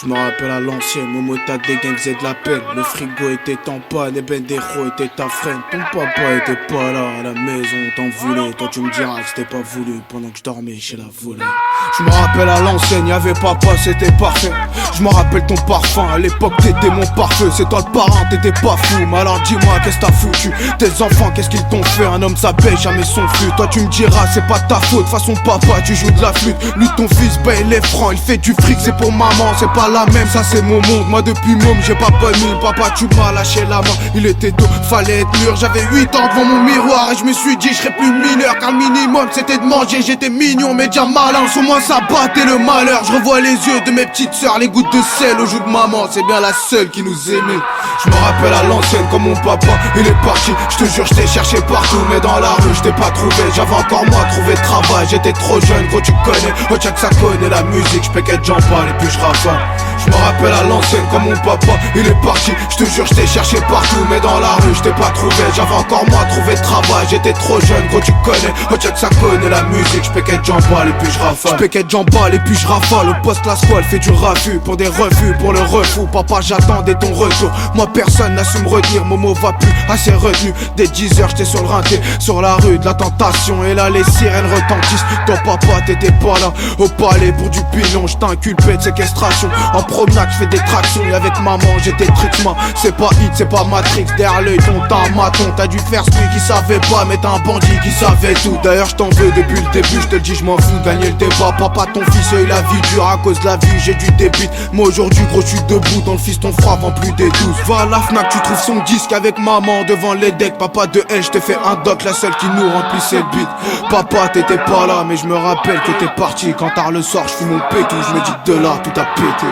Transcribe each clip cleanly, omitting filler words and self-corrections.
Je me rappelle à l'ancienne, Momo ta dégaine faisait de la peine. Le frigo était en panne et Bendero était ta freine. Ton papa était pas là à la maison, t'en voulais. Toi tu me diras que c'était pas voulu pendant que je dormais chez la volée. Je me rappelle à l'ancienne, y'avait papa, c'était parfait. Je me rappelle ton parfum, à l'époque t'étais mon parfum. C'est toi le parent, t'étais pas fou. Mais alors dis-moi qu'est-ce t'as foutu. Tes enfants qu'est-ce qu'ils t'ont fait. Un homme ça paye jamais son flux. Toi tu me diras c'est pas ta faute. Façon papa tu joues de la flûte. Lui ton fils paye les francs. Il fait du fric c'est pour maman. C'est pas la même, ça c'est mon monde. Moi depuis môme j'ai pas bonne mine. Papa tu m'as lâché la main. Il était tôt, fallait être mûr. J'avais 8 ans devant mon miroir. Et je me suis dit je serais plus mineur. Car le minimum c'était de manger. J'étais mignon mais déjà malin. Sur moi ça battait le malheur. Je revois les yeux de mes petites sœurs. Les gouttes de sel au joue de maman. C'est bien la seule qui nous aimait. Je me rappelle à l'ancienne comme mon papa. Il est parti, je te jure je t'ai cherché partout. Mais dans la rue je t'ai pas trouvé. J'avais encore moi trouvé de travail. J'étais trop jeune gros tu connais. Oh check ça connaît la musique. Je péquette j'en parle et puis je rafale. Je me rappelle à l'ancienne comme mon papa. Il est parti, je te jure je t'ai cherché partout. Mais dans la rue je t'ai pas trouvé. J'avais encore moi trouvé de travail. J'étais trop jeune gros tu connais. Oh check ça connaît la musique. Je péquette j'en parle et puis je rafale. Je péquette j'en parle et puis je rafale. Au poste la squale fait du raffut. Pour des refus, pour le refou. Papa j'attendais ton retour. Moi personne n'a su me retenir. Momo va plus assez retenu. Dès 10h j'étais sur le rinté. Sur la rue de la tentation. Et là les sirènes retentissent. Ton papa t'étais pas là. Au palais pour du pilon. J't'ai inculpé de séquestration. En promenade j'fais des tractions. Et avec maman j'étais tricement. C'est pas hit, c'est pas Matrix. Derrière l'œil ton t'as un maton. T'as dû faire celui qui savait pas. Mais t'as un bandit qui savait tout. D'ailleurs j't'en veux depuis le début. J'te le dis j'm'en fous gagner le débat. Papa ton fils il a vie dure. À cause de la vie j'ai du débit. Moi aujourd'hui gros j'suis debout. Dans le fils ton frappe en plus des 12. Va à la Fnac tu trouves son disque avec maman devant les decks. Papa de L j't'ai fait un doc. La seule qui nous remplissait le beat. Papa t'étais pas là mais je me rappelle que t'es parti. Quand tard le soir j'fume mon pétou. Je me dis que de là tout a pété.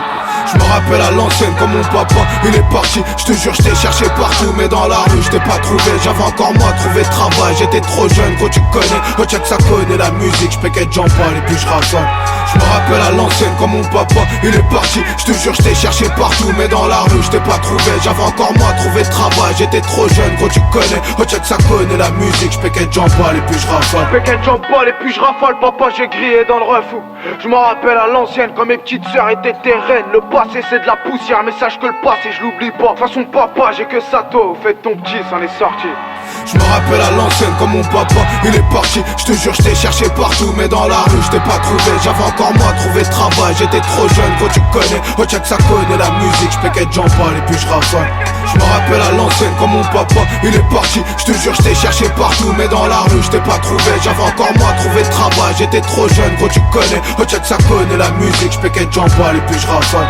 Je me rappelle à l'ancienne comme mon papa. Il est parti, je te jure je t'ai cherché partout. Mais dans la rue je t'ai pas trouvé. J'avais encore moi trouvé de travail. J'étais trop jeune gros tu connais. Oh check ça connaît la musique. Je péquette j'en parle et puis je rafale. Je me rappelle à l'ancienne comme mon papa. Il est parti, je te jure je t'ai cherché partout. Mais dans la rue je t'ai pas trouvé. J'avais encore moi trouvé de travail. J'étais trop jeune gros tu connais. Oh check ça connaît la musique. Je péquette j'en parle et puis je rafale. Je péquette j'en parle et puis je rafale. Papa j'ai grillé dans le refou. Je me rappelle à l'ancienne quand mes petites sœurs étaient tes reines. Le passé c'est de la poussière mais sache que le passé je l'oublie pas. De toute façon papa j'ai que ça tôt. Fais ton petit c'en est sorti. Je me rappelle à l'ancienne comme mon papa. Il est parti, je te jure je t'ai cherché partout. Mais dans la rue je t'ai pas trouvé. J'avais encore moi trouvé de travail. J'étais trop jeune gros tu connais. Oh check ça connaît la musique. Je péquette j'en parle et puis je rafale. Je me rappelle à l'ancienne comme mon papa. Il est parti, je te jure je t'ai cherché partout. Mais dans la rue je t'ai pas trouvé. J'avais encore moi trouvé de travail. J'étais trop jeune gros tu connais. Oh check ça connaît la musique. Je péquette j'en parle et puis je rafale.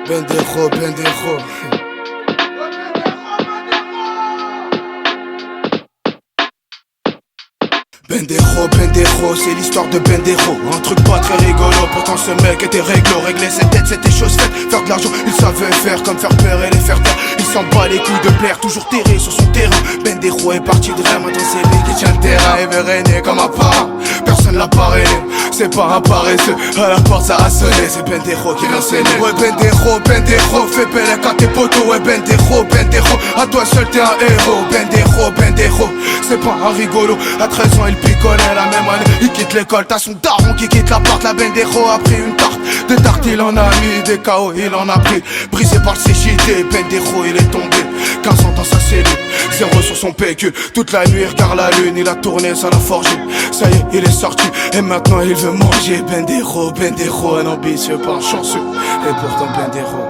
Bendero, Bendero. Bendero, Bendero, c'est l'histoire de Bendero. Un truc pas très rigolo, pourtant ce mec était réglo. Régler ses têtes, c'était chose faite. Faire de l'argent, il savait faire comme faire peur et les faire taire. Il s'en bat les couilles de plaire, toujours terré sur son terrain. Bendero est parti de rêve, maintenant c'est lui qui tient le terrain. Et veut régner comme un parent, personne l'a parrainé. C'est pas un paresseux, à la porte ça a sonné. C'est Bendero qui l'a saigné. Ouais Bendero, Bendero, fais belle quand t'es poteau. Ouais Bendero, Bendero, à toi seul t'es un héros. Bendero, Bendero, c'est pas un rigolo. À 13 ans il picolait la même année. Il quitte l'école, t'as son daron qui quitte l'appart. La Bendero a pris une tarte, des tartes il en a mis, des KO il en a pris. Brisé par le CJD, Bendero il est tombé 15 ans dans sa cellule, 0 sur son PQ. Toute la nuit il regarde la lune, il a tourné, ça l'a forgé. Ça y est, il est sorti, et maintenant il veut manger. Bendero, Bendero, un ambitieux, pas un chanceux. Et pourtant Bendero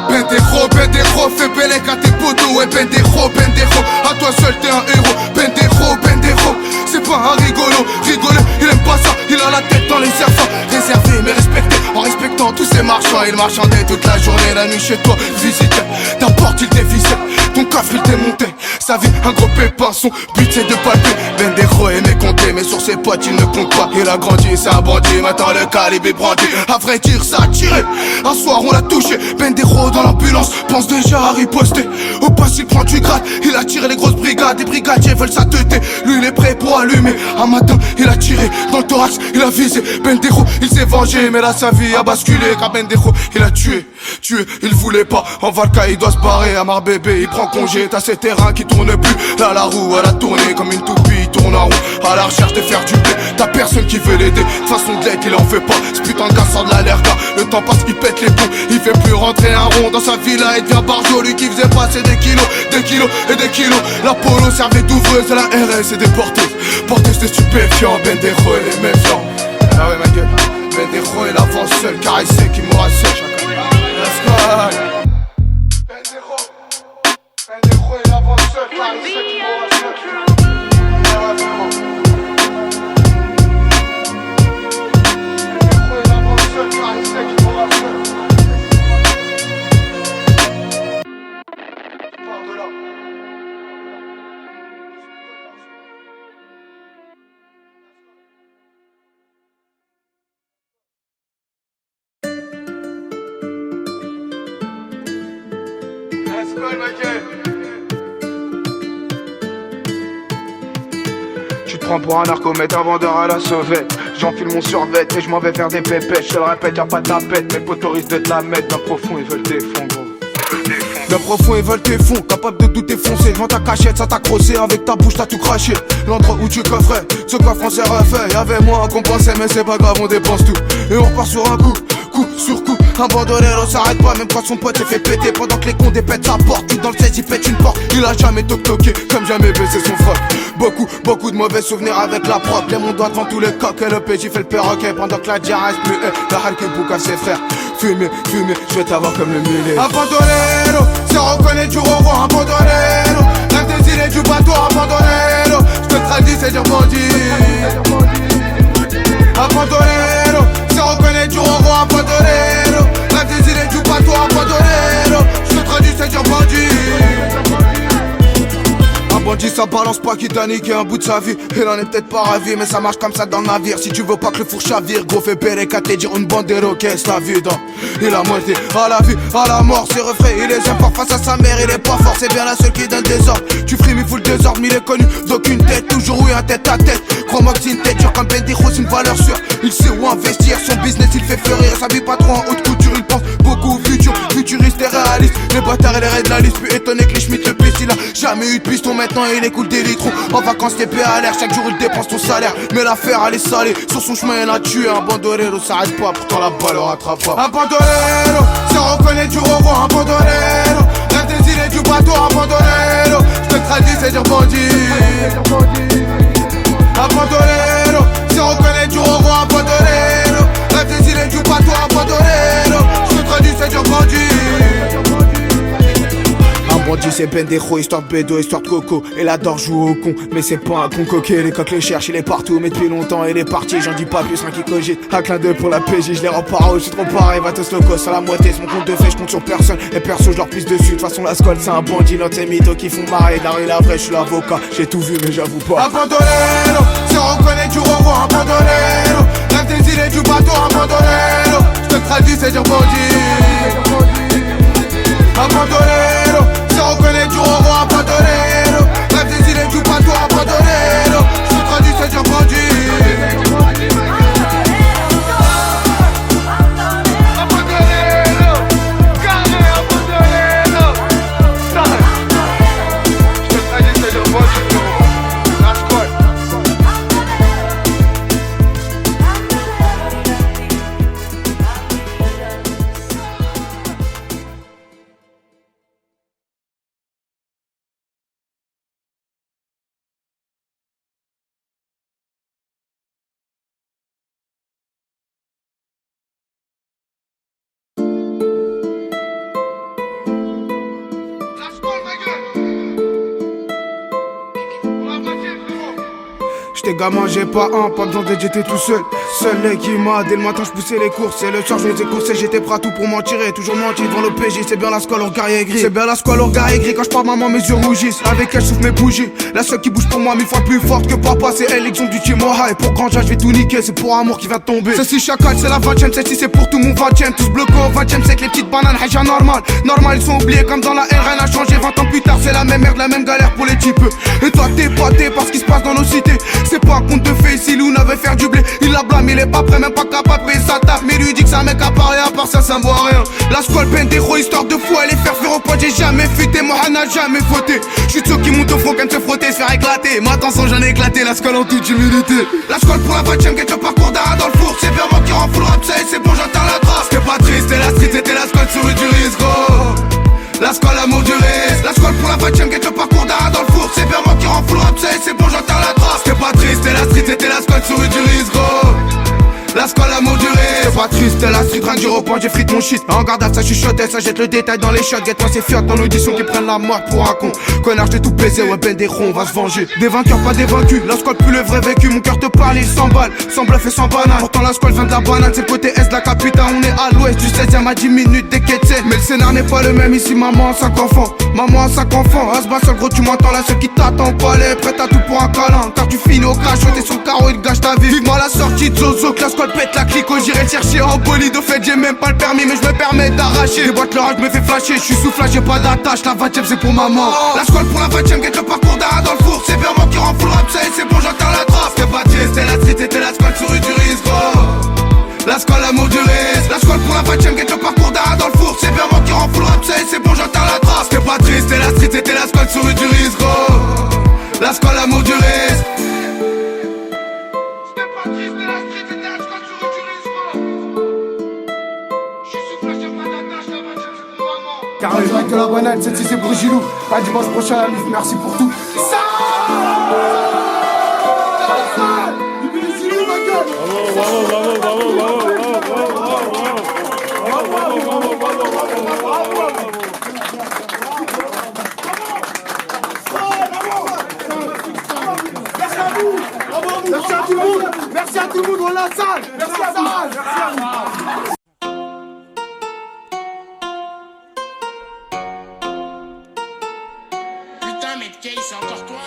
Bendero, Bendero, fais belle quand t'es poteau. Ouais Bendero, Bendero, à toi seul t'es un héros. Bendero, Bendero, c'est pas un rigolo. Rigolo, il aime pas ça, il a la tête dans les serpents. Réservé mais respecté, en respectant tous ces marchands. Il marchandait toute la journée, la nuit chez toi, visitait. Ta porte il dévissait, ton coffre il démontait. Sa vie un gros pépin, son but c'est de palper. Bendero aimait compter, mais sur ses potes il ne compte pas. Il a grandi, c'est un bandit, maintenant le calibre est brandi. À vrai dire ça a tiré, un soir on l'a touché. Bendero dans l'ambulance, pense déjà à riposter. Au poste il prend du grade, il a tiré les grosses brigades. Les brigadiers veulent sa tête, lui il est prêt pour allumer. Un matin il a tiré dans le thorax, il a visé Bendejo, il s'est vengé. Mais là sa vie a basculé car Bendejo il a tué, il voulait pas. En Valka il doit se barrer, Amar bébé il prend congé. T'as ces terrains qui tournent plus, là la roue elle a tourné comme une toupie, il tourne en rond à la recherche de faire du blé. T'as personne qui veut l'aider, de façon de l'aide il en fait pas. Ce putain de gars sort de l'alerte, le temps passe il pète les plombs. Il fait plus rentrer un rond dans sa villa, il devient barjo. Lui qui faisait passer des kilos et des kilos. La polo servait d'ouvreuse à la RS et des porteuses de stupéfiants. Bendejo et les méfiants. Ah ouais ma gueule, Bendejo il avance seul car il sait qu'il mourra seul. Let's go. Bendejo il avance seul car il sait qu'il mourra seul. Tu te prends pour un narcomètre, un vendeur à la sauvette. J'enfile mon survêt et je m'en vais faire des pépettes. Je te le répète, y'a pas de tapette. Mes potos risquent de te la mettre. D'un profond, ils veulent tes fonds, gros. D'un profond, ils veulent tes fonds. Capable de tout défoncer. Devant ta cachette, ça t'a crossé. Avec ta bouche, t'as tout craché. L'endroit où tu coffrais, ce coffre on s'est refait. Y'avait moins qu'on pensait, mais c'est pas grave, on dépense tout. Et on repart sur un coup sur coup. Un bandolero s'arrête pas, même quand son pote s'est fait péter. Pendant que les cons dépètent sa porte, lui dans le 16 il pète une porte. Il a jamais toqué, comme jamais baissé son froc. Beaucoup de mauvais souvenirs avec la propre. Les mon doigt devant tous les coqs et le PJ fait le perroquet. Pendant que la dia reste plus la halle que bouc à ses frères. Fumer, je vais t'avoir comme le mulet. Un bandolero, c'est reconnaître du roro. Un bandolero, rêve des îles du bateau. Un bandolero, je te traduis c'est dire bandit. Un bandolero, c'est reconnaître du roro. Un bandolero, rêve des îles du bateau. Un bandolero, je te traduis c'est dire bandit. Un bandit ça balance pas qui t'a niqué un bout de sa vie. Il en est peut-être pas ravi mais ça marche comme ça dans le navire. Si tu veux pas que le four chavire, gros fais béré qu'à te dire une bandero. Qu'est-ce la vie dans il a moitié à la vie, à la mort. Ses refrains il les aime fort face à sa mère. Il est pas fort, c'est bien la seule qui donne des ordres. Tu frimes il fout le désordre mais il est connu d'aucune tête. Toujours oui un tête à tête. Crois-moi que c'est une tête dure comme Bendejo, c'est une valeur sûre. Il sait où investir, son business il fait fleurir. Ça vit pas trop en haute couture, il pense beaucoup au futur. Futuriste et réaliste, les bâtards et les raids de la liste. Plus étonné que les Schmitt le piste. Il a jamais eu de piston, maintenant il écoule des litrons. En vacances TP à l'air, chaque jour il dépense ton salaire. Mais l'affaire elle est salée, sur son chemin elle a tué. Un bandolero s'arrête pas, pourtant la balle le rattrape pas. Un bandolero, c'est reconnaître du roro. Un bandolero, rêve des îles et du bateau. Un bandolero, je te traduis c'est dire bandit. Un bandolero, c'est reconnaître du roro. Un bandolero, rêve des îles et du bateau. Un bandolero, je te traduis c'est dire bandit. Un bandit c'est Bendejo, histoire de bédo, histoire de coco. Il adore jouer au con, mais c'est pas un con coquet. Les coqs les cherchent, il est partout, mais depuis longtemps il est parti. J'en dis pas plus, rien qui cogite. Un clin d'œil pour la PJ, je les rends pas haut, je suis trop pareil. Va tous locos à la moitié, c'est mon compte de fait, je compte sur personne. Les persos, je leur pisse dessus, de toute façon la scolle c'est un bandit. Notre mythos qui font marrer, la rue la vraie, je suis l'avocat. J'ai tout vu, mais j'avoue pas. Un bandolero, c'est reconnaître du roro. Un bandolero, rêve des îles et du bateau. Un bandolero, je te traduis, c'est dire bandit. Un bandolero, c'est reconnaître du roro. Un bandolero, rêve des îles et du bateau. Un bandolero, je te traduis, c'est dire bandit. j'étais gamin, j'ai pas besoin d'être, j'étais tout seul. Seul les qui m'a, dès le matin je poussais les courses. Et le soir je les ai coursés, j'étais prêt à tout pour m'en tirer. Toujours menti devant le PJ, c'est bien la squale au regard aigri. C'est bien la squale au regard aigri, quand je parle maman mes yeux rougissent. Avec elle je souffle mes bougies, la seule qui bouge pour moi 1000 fois plus forte que papa. C'est elle l'exemple du Timoha. Et pour grand je vais tout niquer, c'est pour amour qui va tomber. Celle-ci chacal, c'est la 20ème, celle-ci c'est pour tout mon 20ème. Tous bloqués au 20ème, c'est que les petites bananes, haja normal. Normal, ils sont oubliés comme dans la haine, rien n'a changé. 20 ans plus tard, c'est la même merde, la même galère pour les types. Et toi t'es pâté par ce qui se passe dans nos cités. C'est pas un conte de fées, si Lou n'avait faire du blé. Il la blâme, il est pas prêt, même pas capable de payer sa taf. Mais lui dit que c'est un mec à parler, à part ça, ça me voit rien. La squale peine des héros, histoire de fou, elle est faire faire au point, j'ai jamais fuité. Moi, n'a jamais fauté. J'suis de ceux qui montent au front, qu'elle me fait frotter, se faire éclater. Ma attention, j'en ai éclaté, la squale en toute humilité. La squale pour la 20ème, get le parcours d'Ara dans le four. C'est bien moi qui rend full rap, ça y est, c'est bon, j'entends la trace. T'es pas triste, c'était la street, c'était la squale sur du risque, gros. La squale amour du risque. La squale pour la 20ème, get le parcours d'Ara dans le four. C'est bien moi qui rend full rap, ça y est, c'est bon, j'entends la trace. T'es pas triste, c'était la street, c'était la squale sur du risque, gros. La squale amour du risque. C'est pas triste, c'est la street, rien du repas, j'ai frite mon shit. En garde ça chuchotait, ça jette le détail dans les shots. Guette-moi ces fiottes dans l'audition qui prennent la mort pour un con. Connard, j'ai tout baisé, ouais, ben des ronds, on va se venger. Des vainqueurs, pas des vaincus. La squale plus le vrai vécu, mon cœur te parle, il s'emballe. Sans bluff et sans banane. Pourtant la squale vient de la banane, c'est le côté est de la capitale. On est à l'ouest du 16ème à 10 minutes des quêtes. Mais le scénar n'est pas le même ici, maman a 5 enfants. Maman a 5 enfants, à ce bas seul gros, tu m'entends là, ceux qui t'attendent au palais. Prête à tout pour un câlin, car tu finis au crachot, t'es sur le carreau, il gâche ta vie. Vivement la sortie de Zozo, que la squale pète la clique. J'irai le chercher en bolide, au fait j'ai même pas le permis, mais je me permets d'arracher. Les boîtes l'orage me fait flasher, je suis sous flash, j'ai pas d'attache. La 20ème c'est pour maman. La squale pour la 20ème, get le parcours d'Ara dans le four. C'est bien moi qui rend full rap, ça y est, c'est bon, j'entends la trace. T'es pas triste, c'était la street, c'était la squale sur du risque, gros. La squale amour du risque. La squale pour la 20ème, get le parcours d'Ara dans le four. C'est bien moi qui rend full rap, ça y est, c'est bon, j'entends la trace. T'es pas triste, c'était la street, c'était la squale sur du risque, gros. La squale amour du risque. Car je que la banane, cette c'est pour Gilou. À dimanche prochain, la mif, merci pour tout. Merci à tout le monde. Merci à tout le monde dans la salle. Merci à vous. Merci à vous. Mais Kay, c'est encore toi.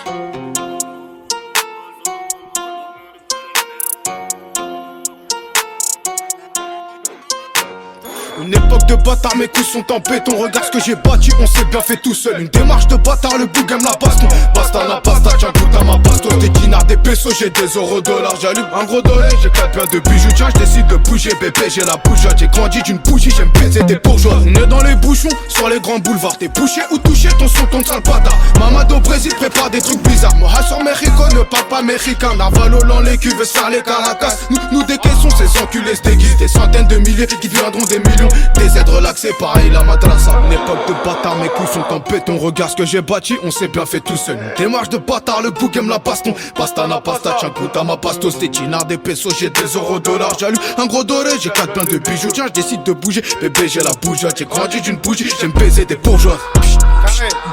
Une époque de bâtard, mes coups sont en béton. Regarde ce que j'ai bâti, on s'est bien fait tout seul. Une démarche de bâtard, le boug aime la baston. Basta la pasta, tiens goûte à ma bastos. Des dinars, des pesos, j'ai des euros dollars. J'allume un gros dollar, j'ai 4 pains de bijoux. Tiens, je décide de bouger, bébé, j'ai la bougeotte. J'ai grandi d'une bougie, j'aime baiser des bourgeois. On est dans les bouchons, sur les grands boulevards. T'es bouché ou touché, ton son tombe sale bâtard. Mamad au Brésil prépare des trucs bizarres. Moha sur Mexico, ne parle pas mexicain. Narvalo, les cuves, ça les caracas. Nous décaissons ces enculés, se déguisent. Des centaines de milliers qui deviendront des millions. Des aides relaxées, pareil la madrasa. Une époque de bâtard, mes coups sont en béton. Regarde ce que j'ai bâti, on s'est bien fait tout seul. Une démarche de bâtard, le boug aime la baston. Pasta na pasta, tiens goûte à ma pastos. Des dinars, des pesos, j'ai des euros dollars. J'allume un gros doré, j'ai 4 pains de bijoux. Tiens, je décide de bouger, bébé, j'ai la bougeotte. J'ai grandi d'une bougie, j'aime baiser des bourgeois.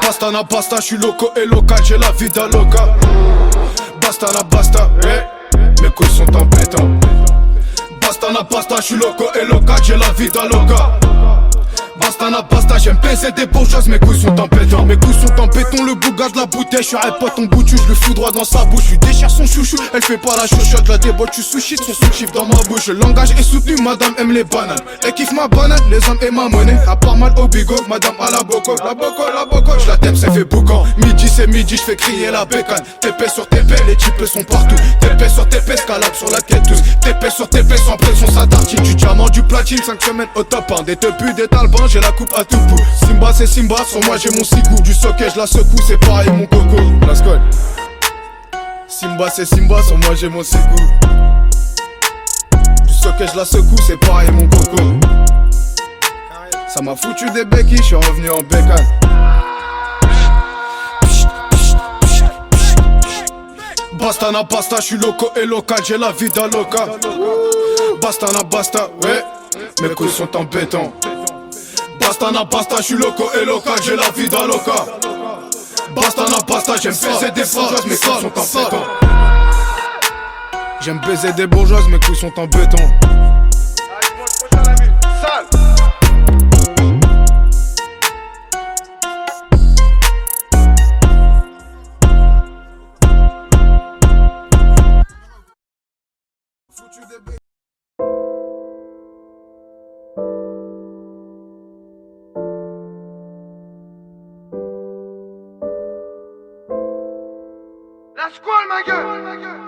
Basta na basta, je suis loco et local, j'ai la vida loca. Basta na basta, mes couilles sont en béton. Basta na basta, je suis loco et local, j'ai la vida loca. Basta na basta, j'aime baiser des bourgeoises, mes couilles sont en béton. Mes couilles sont en béton, le bouga de la bouteille. Je suis un pote, ton boutu, je le fous droit dans sa bouche. Je déchire son chouchou, elle fait pas la chouchotte. La déboîte, tu sushi, son sous-chiffre dans ma bouche. Le langage est soutenu, madame aime les bananes. Elle kiffe ma banane, les hommes et ma monnaie. À part mal au bigot, madame à la boco. La boco, la boco, je la tape, ça fait boucan. Midi c'est midi, je fais crier la bécane. TP sur TP, les types sont partout. TP sur TP, scalable sur la quête tous. TP sur TP, sans pression, ça tartine. Du diamant, du platine, 5 semaines au top 1. Des tepus, des talbans, j'ai la coupe à tout bout. Simba c'est Simba, sur moi j'ai mon cigou. Du socket je la secoue, c'est pareil mon coco. La squad. Simba c'est Simba, sur moi j'ai mon cigou. Du socket je la secoue, c'est pareil mon coco. Ça m'a foutu des béquilles, je suis revenu en bécane. Basta na basta, je suis loco et local, j'ai la vida loca. Basta na basta, ouais, mes couilles sont en béton. Basta na basta, je suis loco et local, j'ai la vida loca. Basta na basta, j'aime baiser des bourgeoises, mes couilles sont en béton. J'aime baiser des bourgeoises, mes couilles sont en béton. La squale, ma gueule.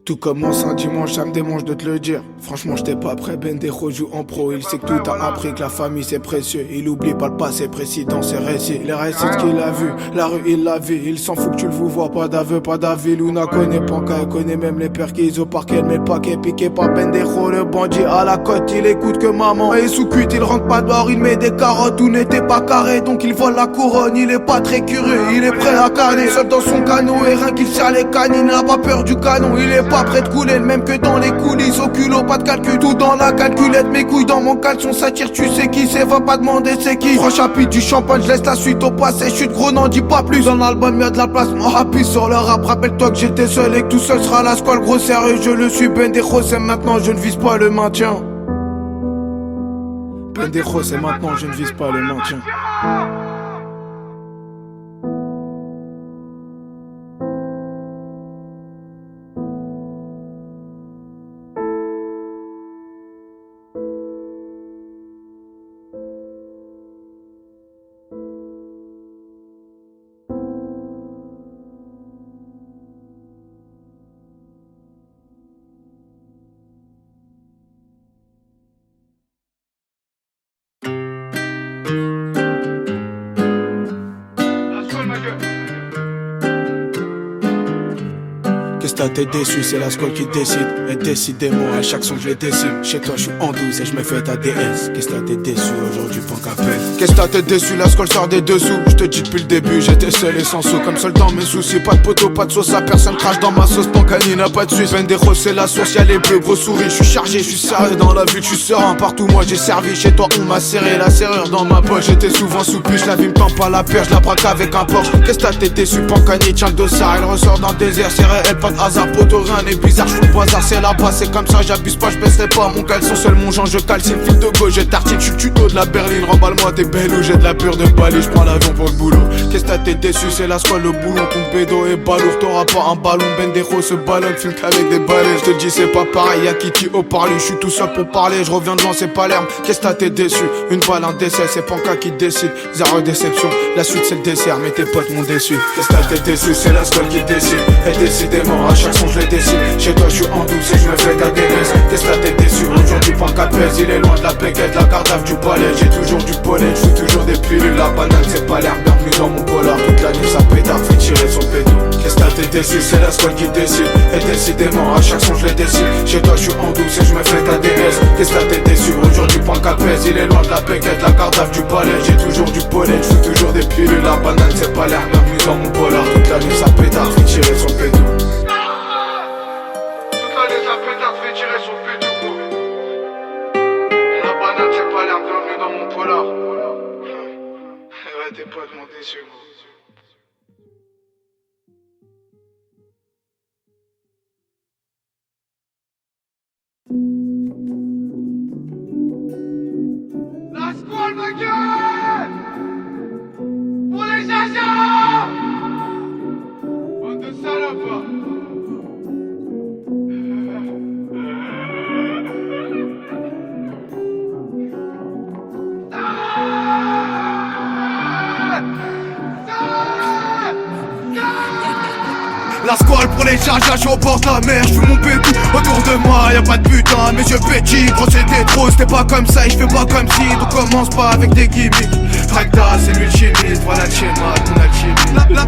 Tout commence un dimanche, ça me démange de te le dire. Franchement j'étais pas prêt, Bendejo joue en pro. Il sait que tout a appris, que la famille c'est précieux. Il oublie pas le passé précis dans ses récits. Les récits de ce qu'il a vu, la rue il l'a vu. Il s'en fout que tu le vois, pas d'aveu, pas d'avis. Luna connaît Panka, elle connaît même les pères qui au parquet. Elle met le paquet piqué par Bendejo, le bandit à la côte. Il écoute que maman est sous cuite, il rentre pas dehors, il met des carottes. Tout n'était pas carré, donc il vole la couronne. Il est pas très curieux, il est prêt à canner. Seul dans son canot et rien qu'il serre les canines. Il n'a pas peur du canon, il est pas prêt de couler, le même que dans les coulisses. Au culot, pas de calcul, tout dans la calculette. Mes couilles dans mon caleçon, ça tire, tu sais qui c'est, va pas demander c'est qui. 3 chapitres du champagne, je laisse la suite au passé. Chute gros, n'en dis pas plus. Dans l'album y'a de la place, mon happy sur le rap. Rappelle-toi que j'étais seul et que tout seul sera la squale. Gros sérieux, je le suis, Bendejo c'est maintenant, je ne vise pas le maintien. Bendejo c'est maintenant, je ne vise pas le maintien. Qu'est-ce que t'es déçu, c'est la squale qui décide. Et décidément, à chaque son je les décime. Chez toi je suis en douce et je me fais ta DS. Qu'est-ce que t'es déçu aujourd'hui, Pancapel? Qu'est-ce que t'es déçu, la squale sort des dessous. Je te dis depuis le début, j'étais seul et sans sous. Comme seul dans mes soucis, pas de poteau, pas de sauce à personne crache dans ma sauce. Pancani n'a pas de suisse. Bendejo c'est la source, y'a les bleus, gros souris. Je suis chargé, je suis sérieux dans la vie, je suis serein. Partout moi j'ai servi, chez toi on m'a serré. La serrure dans ma poche, j'étais souvent sous piche. La vie me tend pas la perche, la braque avec un Porsche. Qu'est-ce que t'es déçu, Pancani tient le dossard. Elle ressort dans le désert, c'est réel, pas de hasard. Poto rien n'est bizarre, je fous le bazar, c'est là-bas, c'est comme ça, j'abuse pas, je baisserai pas mon caleçon, seul mon genre, je calcine, fil de gauche, je tartine, je suis le tuto de la berline, remballe-moi tes belles ou j'ai de la pure de Bali, je prends l'avion pour le boulot. Qu'est-ce que t'es déçu, c'est la squale, le boulon, ton pédo est balourd, t'auras pas un ballon, Bendejo se ballonne, filme qu'avec des balais, je te dis c'est pas pareil, y'a Kitty au parler, je suis tout seul pour parler, je reviens devant c'est Palerme. Qu'est-ce que t'es déçu, une balle, un décès, c'est Panka qui décide, zéro déception, la suite c'est le dessert, mais tes potes m'ont déçu. Qu'est-ce que t'es déçu, c'est la squale qui décide, et décidément à chaque son je les décide. Chez toi je suis en douce et je me fais ta DS. Qu'est-ce que t'es déçu, aujourd'hui Pancapel. Il est loin de la péquette, la cardave du palais. J'ai toujours du pollen, je suis toujours des pilules. La banane c'est pas l'air, bienvenue dans mon polar. Toute la nuit ça pétard, fait tirer son pédo. Qu'est-ce que t'es déçu, c'est la squale qui décide. Et décidément à chaque son je les décide. Chez toi je suis en douce et je me fais ta DS. Qu'est-ce que t'es déçu, aujourd'hui Pancapel. Il est loin de la péquette, la cardave du palais. J'ai toujours du pollen, je suis toujours des pilules. La banane c'est pas l'air, bienvenue dans mon polar. Toute la nuit ça pétard, fait tirer son pédo. Fait tirer son pétou, gros. La banane c'est pas l'air, bienvenue dans mon polar. Ouais, t'es pas demandé déçu, gros. La squale, ma gueule! Pour les chasseurs! Bande de salopes! La squale pour les jajas, je suis au bord de la mer, je fume mon pétou. Autour de moi y'a pas de putain, mes yeux pétillent. Gros c'était trop, c'était pas comme ça et je fais pas comme si. Donc commence pas avec des gimmicks. Fracta c'est lui le chimiste, voilà le schéma, ton alchimie.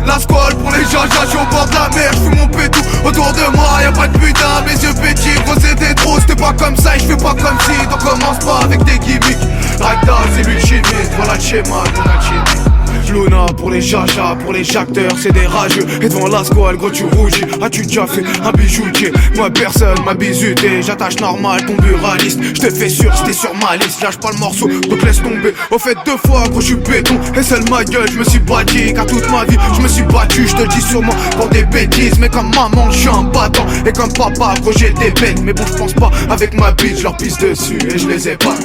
La squale pour les jajas, je suis au bord de la mer, je fume mon pétou. Autour de moi y'a pas de putain, mes yeux pétillent. Gros c'était trop, c'était pas comme ça et je fais pas comme si. Donc commence pas avec des gimmicks. Fracta c'est lui le chimiste, voilà le schéma, ton alchimie. Luna pour les jajas, pour les jacteurs, c'est des rageux. Et devant la squale, gros tu rougis. As-tu déjà fait un bijoutier? Moi personne m'a bisuté. J'attache normal ton buraliste. J'te fais sûr, c'était sur ma liste. Lâche pas le morceau, donc laisse tomber. Au fait 2 fois, gros j'suis béton. Et seule ma gueule, j'me suis battu. Car toute ma vie, j'me suis battu. J'te le dis sûrement pour des bêtises. Mais comme maman, j'suis un battant. Et comme papa, gros j'ai des bêtes. Mais bon, j'pense pas avec ma bite, j'leur pisse dessus et j'les ai pas.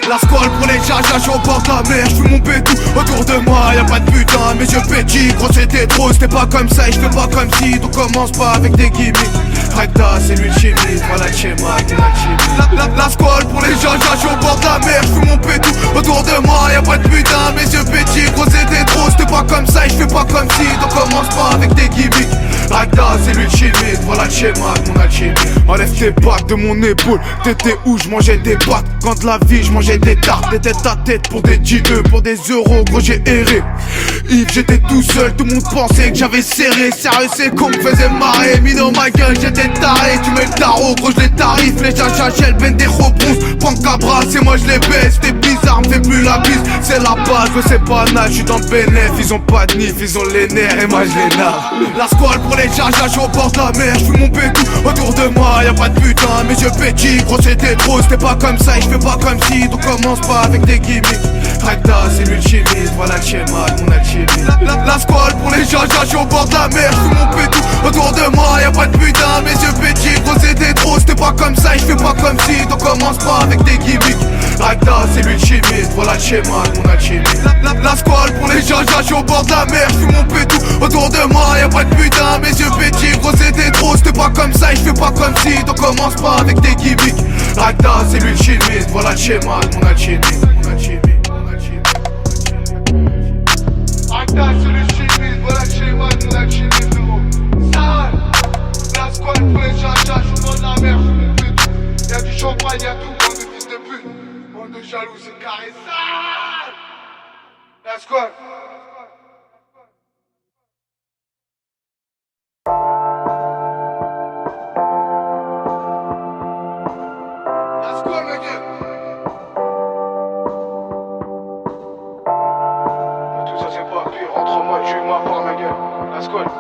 La squale pour les jajas, j'suis au bord de la mer, j'fume mon bétou. Autour de moi, y'a pas de putain, mes yeux petits, gros c'était trop, c'était pas comme ça et j'fais pas comme si. Donc commence pas avec des gimmicks. Recta, c'est lui le chimiste, voilà le schéma, t'es la chimie. La squale pour les jajas, j'suis au bord de la mer, j'fume mon bétou. Autour de moi, y'a pas de putain, mes yeux petits, gros c'était trop, c'était pas comme ça et j'fais pas comme si. Donc commence pas avec des gimmicks. Recta, c'est lui le chimiste, voilà le schéma, mon alchimie. Enlève tes bacs de mon épaule, t'étais où j'mangeais des pâtes. Quand de la vie j'mangeais des tartes, t'étais ta tête pour des GE, pour des euros, gros j'ai erré. Yves j'étais tout seul, tout le monde pensait que j'avais serré. Sérieux c'est con me faisait marrer, mis dans ma gueule j'étais taré. Tu mets le tarot, gros je les tarifs, les jajas gel, ben des rebronces. Prends cabras et moi je les baisse, t'es bizarre, me fais plus la bise. C'est la base, je sais pas nage, j'suis dans le bénéf. Ils ont pas de nif, ils ont les nerfs et moi je les nage. La squale pour les jajas, j'suis au bord de la mer, j'fume mon bétou. Autour de moi y'a pas de putain, mes yeux petits, gros c'était trop, c'était pas comme ça et j'fais pas comme si. Donc commence pas avec des gimmicks. Recta, c'est lui le chimiste, voilà le schéma, mon alchimie. La squale pour les jajas, j'suis au bord de la mer, j'fume mon bétou. Autour de moi y'a pas de putain, mes yeux petits, gros c'était trop, c'était pas comme ça et j'fais pas comme si. Donc commence pas avec des gimmicks. Recta, c'est lui le chimiste, voilà le schéma, mon alchimie. La squale pour les jajas, j'suis au bord de la mer, j'fume mon bétou. Autour de moi y'a pas de putain, mes yeux petits, gros c'était trop, c'était pas comme ça et j'fais pas comme si. Donc commence pas avec des gimmicks. Recta, c'est lui le chimiste, voilà le schéma, mon alchimie. Recta, c'est le chimiste, voilà le schéma, mon alchimie, frérot. Sale. La squale pour les jajas, j'suis dans la mer, j'fume mon bétou. Y'a du champagne, y'a tout, bande de fils de pute. Bande de jaloux, c'est carré sale. La squale. La squale, ma gueule. Tout ça c'est pas pire, entre moi j'ai eu ma part, ma gueule. La squale.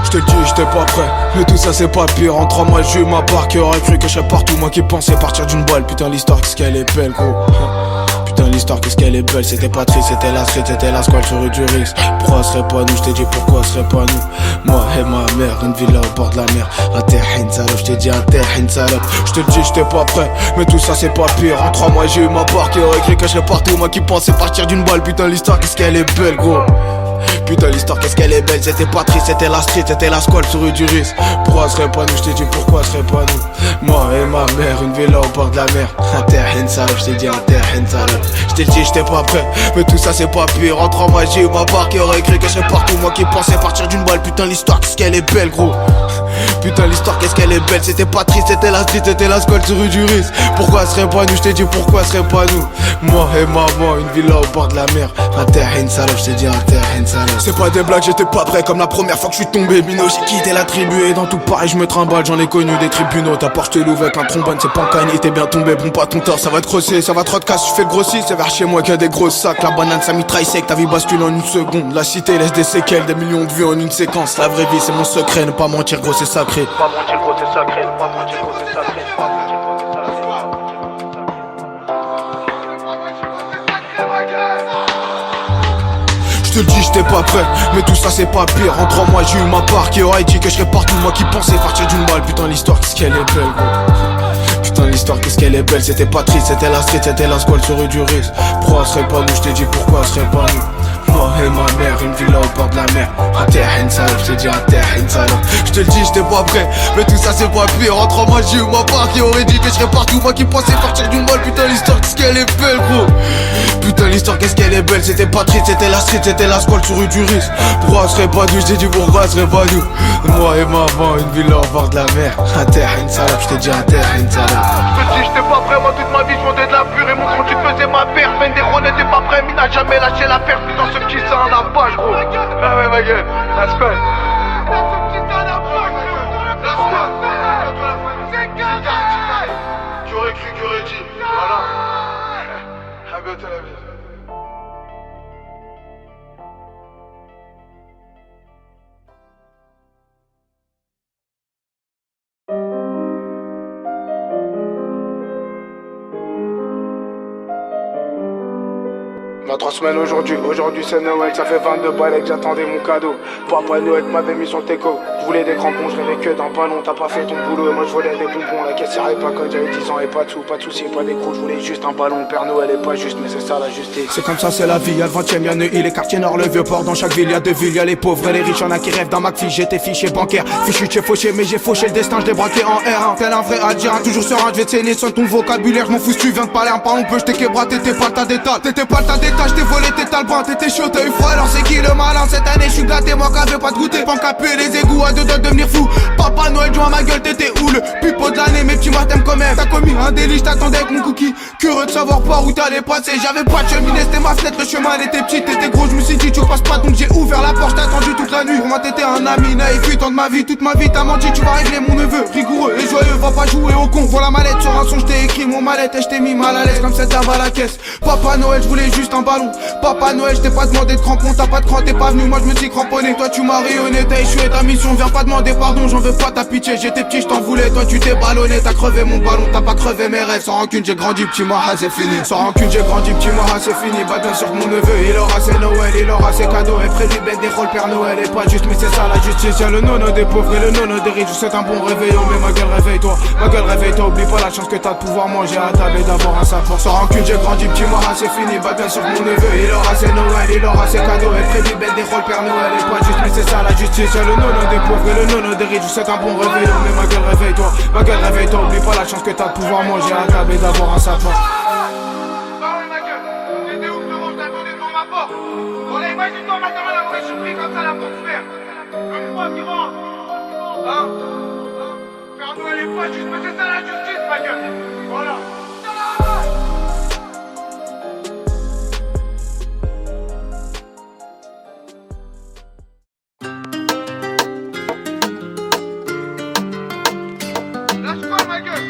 J'te dis j'étais pas prêt, mais tout ça c'est pas pire. En 3 mois j'ai eu ma part, qui aurait cru que je serais partout. Moi qui pensais partir d'une balle, putain l'histoire qu'est-ce qu'elle est belle gros. Putain l'histoire qu'est-ce qu'elle est belle, c'était pas triste, c'était la street, c'était la squale sur du risque. Pourquoi serait pas nous, j't'ai dit pourquoi serait pas nous. Moi et ma mère, une villa au bord de la mer. Atterrin salope, j't'ai dit atterrin salope. J'te dis j'étais pas prêt, mais tout ça c'est pas pire. En 3 mois j'ai eu ma part, qui aurait cru que je serais partout. Moi qui pensais partir d'une balle, putain l'histoire qu'est-ce qu'elle est belle gros. Putain l'histoire qu'est-ce qu'elle est belle, c'était pas triste, c'était la street, c'était la squale sur du risque. Pourquoi serait pas nous, j't'ai dit pourquoi serait pas nous. Moi et ma mère, une villa au bord de la mer. Atterrin salope, j't'ai dit atterrin salope. J't'ai dit j'étais pas prêt, mais tout ça c'est pas pire. En 3 mois j'ai eu ma part, qui aurait cru que je serais partout. Moi qui pensais partir d'une balle, putain l'histoire qu'est-ce qu'elle est belle gros. Putain l'histoire qu'est-ce qu'elle est belle, c'était pas triste, c'était la street, c'était la squale sur du risque. Pourquoi serait pas nous, j't'ai dit pourquoi serait pas nous. Moi et maman, une villa au bord de la mer. Atterrin salope, j't'ai dit atterrin salope. C'est pas des blagues, j'étais pas prêt comme la première fois que je suis tombé. Mino, j'ai quitté la tribu et dans tout pareil je me trimballe. J'en ai connu des tribunaux, ta porte l'ouvre avec un trombone. C'est pas un cagné, t'es bien tombé, bon pas ton tort. Ça va te crosser, ça va te casse, tu fais le grossi. C'est vers chez moi qu'il y a des gros sacs. La banane ça mitraille sec, ta vie bascule en une seconde. La cité laisse des séquelles, des millions de vues en une séquence. La vraie vie c'est mon secret, ne pas mentir gros c'est sacré. Pas mentir gros c'est sacré, pas mentir gros c'est sacré, pas mentir gros c'est sacré. Je te le dis, j'étais pas prêt, mais tout ça c'est pas pire. En 3 mois j'ai eu ma part, qui aurait dit que je serais partout. Moi qui pensais partir d'une balle, putain l'histoire qu'est-ce qu'elle est belle gros. Putain l'histoire qu'est-ce qu'elle est belle, c'était pas triste, c'était la street, c'était la squale sur du risque. Pourquoi serait pas nous, j't'ai dit pourquoi serait pas nous. Moi et ma mère, une villa au bord de la mer. Atterrin salope, j't'ai dit atterrin salope. J'te le dis, j'étais pas prêt, mais tout ça c'est pas pire. En 3 mois j'ai eu ma part, qui aurait dit que je serais partout. Moi qui pensais partir d'une balle, putain l'histoire qu'est-ce qu'elle est belle gros. Putain l'histoire qu'est-ce qu'elle est belle, c'était pas triste, c'était la street, c'était la squale sur du risque. Pourquoi serait pas nous, j't'ai dit pourquoi serait pas nous. Moi et maman, une villa au bord de la mer. Atterrin salope, j't'ai dit atterrin salope. J'te dis j'étais pas prêt, moi toute ma vie j'vendais de la pure. Et mon compte tu faisais ma perte. Vendéro n'était pas prêt, mais n'a jamais lâché la perte. Putain ce petit ça en a pas gros. Ah ouais ma gueule, la squale. Qui aurait cru, qui aurait dit, voilà. Tel Aviv. Il y a 3 semaines aujourd'hui c'est Noël, ça fait 22 balais que j'attendais mon cadeau. Papa Noël m'avait mis sur le teco. Je voulais des crampons, je rêvais que d'un ballon. T'as pas fait ton boulot et moi je voulais des bonbons. La caissière est pas conne, j'avais 10 ans et pas de sous, pas de soucis, pas d'écrou. Je voulais juste un ballon, Père Noël est pas juste, mais c'est ça la justice. C'est comme ça, c'est la vie, y'a le 20ème, y'a Neuilly, les quartiers nord, le vieux port. Dans chaque ville y'a 2 villes, y'a les pauvres et les riches, y'en a qui rêvent d'un McFi. J'étais fiché bancaire, fichu j'ai fauché, mais j'ai fauché le destin, je l'ai braqué en R1. Tel un vrai Adjira, toujours serein, je vais te saigner sur ton vocabulaire. Je m'en fous si tu viens de parler un parlon peu, j't'ai québra, t'étais pas le tas d'état. T'étais pas le tas d'état, j't'ai volé tes talbans, t'étais chaud, t'as eu froid, alors c'est qui le malin? Cette année j'suis gâté, moi qu'avais pas de goûter. Pancapé les égouts à 2 doigts de devenir fou. Papa Noël joue à ma gueule, t'étais où le pipeau de l'année? Mes petits mois t'aimes quand même. T'as commis un délit, j't'attendais avec mon cookie. Curieux de savoir par où t'allais passer. J'avais pas de cheminée, c'était ma fenêtre, le chemin elle était petite. T'étais gros, j'me suis dit tu passes pas, donc j'ai ouvert la porte, t'as attendu toute la nuit. Pour moi t'étais un ami naïf, 8 ans de ma vie, toute ma vie t'as menti. Tu vas régler mon neveu, rigoureux et joyeux, va pas jouer au con. Voilà la mallette sur un son, j't'ai écrit mon mallette et j't'ai mis mal à l'aise comme cette dame à la caisse. Papa Noël, j'voulais juste un ballon. Papa Noël, j't'ai pas demandé de crampon, t'as pas de cran, t'es pas venu, moi j'me suis cramponné. Toi tu m'as rayonné, t'as échoué ta mission, viens pas demander pardon, j'en veux pas ta pitié. J'étais petit, j't'en voulais, toi tu t'es ballonné, t'as crevé mon ballon, t'as pas crevé mes rêves. Sans rancune j'ai grandi, petit moi, c'est fini. Sans rancune j'ai grandi, petit moi, c'est fini. Bah bien sûr que mon neveu, il aura ses Noël, il aura ses cadeaux. Et prévu bête des rôles, Père Noël est pas juste, mais c'est ça la justice. Y'a le nono des pauvres et le nono des riches, c'est un bon réveillon. Mais ma gueule réveille-toi, ma gueule réveille-toi. Oublie pas la chance que t'as de pouvoir manger à table et d'avoir un sapin. Sans rancune j'ai grandi, petit moi, c'est fini. Bah bien sûr que mon neveu, il aura ses Noël, il aura ses cadeaux. Et prévu bête des rôles, Père Noël est pas juste, mais c'est ça la justice. Y'a le nono des pauvres et le nono des riches, c'est un bon réveillon. Mais ma gueule réveille-toi, ma gueule réveille-toi. Oublie pas la chance que t'as de pouvoir manger à table et d'avoir un sapin. Parole ma gueule, t'étais où frérot, je t'attendais devant ma porte. Bon là imagine-toi maintenant la vraie surprise comme ça la porte ouverte. Le froid qui rentre. Hein? Père Noël est pas juste, mais c'est ça la justice ma gueule. Voilà. Lâche pas ma gueule.